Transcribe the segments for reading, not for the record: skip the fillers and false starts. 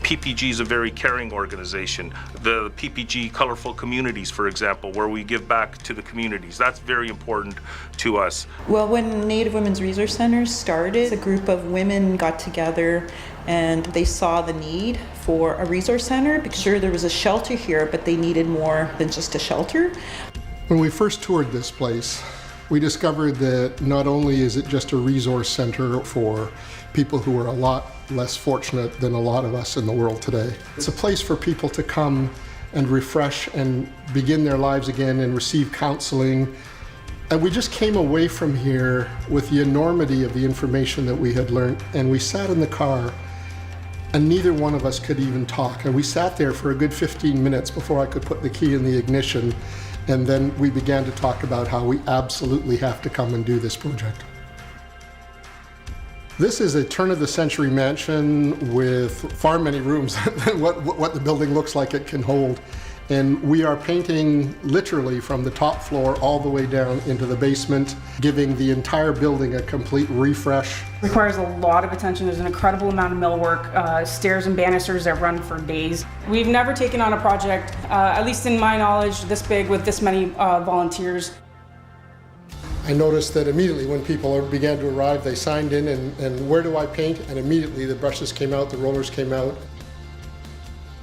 PPG is a very caring organization. The PPG Colorful Communities, for example, where we give back to the communities, that's very important to us. Well, when Native Women's Resource Centers started, a group of women got together and they saw the need for a resource center because sure there was a shelter here, but they needed more than just a shelter. When we first toured this place, we discovered that not only is it just a resource center for people who are a lot less fortunate than a lot of us in the world today. It's a place for people to come and refresh and begin their lives again and receive counseling. And we just came away from here with the enormity of the information that we had learned, and we sat in the car and neither one of us could even talk. And we sat there for a good 15 minutes before I could put the key in the ignition. And then we began to talk about how we absolutely have to come and do this project. This is a turn-of-the-century mansion with far many rooms than what the building looks like it can hold. And we are painting literally from the top floor all the way down into the basement, giving the entire building a complete refresh. It requires a lot of attention. There's an incredible amount of millwork, stairs and banisters that run for days. We've never taken on a project, at least in my knowledge, this big with this many volunteers. I noticed that immediately when people began to arrive, they signed in and where do I paint? And immediately the brushes came out, the rollers came out.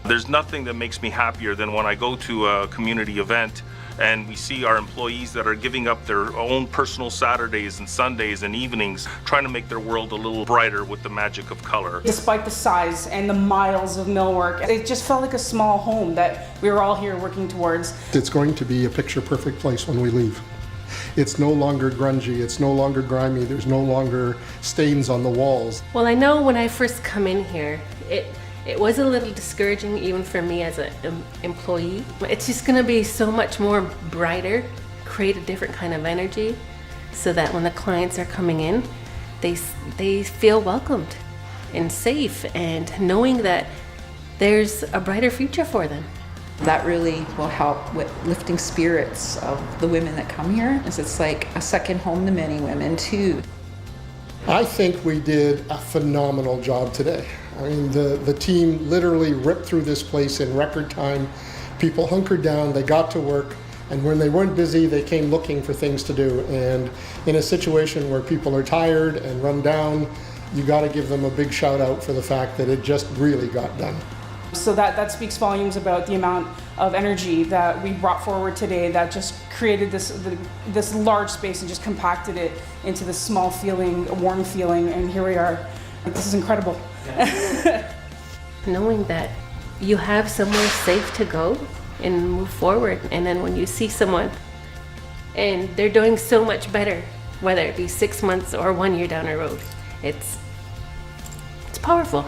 There's nothing that makes me happier than when I go to a community event and we see our employees that are giving up their own personal Saturdays and Sundays and evenings trying to make their world a little brighter with the magic of color. Despite the size and the miles of millwork, it just felt like a small home that we were all here working towards. It's going to be a picture-perfect place when we leave. It's no longer grungy, it's no longer grimy, there's no longer stains on the walls. Well, I know when I first come in here, it was a little discouraging even for me as an employee. It's just going to be so much more brighter, create a different kind of energy so that when the clients are coming in, they feel welcomed and safe and knowing that there's a brighter future for them. That really will help with lifting spirits of the women that come here, as it's like a second home to many women too. I think we did a phenomenal job today. I mean, the team literally ripped through this place in record time. People hunkered down, they got to work, and when they weren't busy, they came looking for things to do. And in a situation where people are tired and run down, you got to give them a big shout out for the fact that it just really got done. So that speaks volumes about the amount of energy that we brought forward today that just created this large space and just compacted it into this small feeling, a warm feeling, and here we are. Like, this is incredible. Knowing that you have somewhere safe to go and move forward, and then when you see someone and they're doing so much better, whether it be 6 months or 1 year down the road, it's powerful.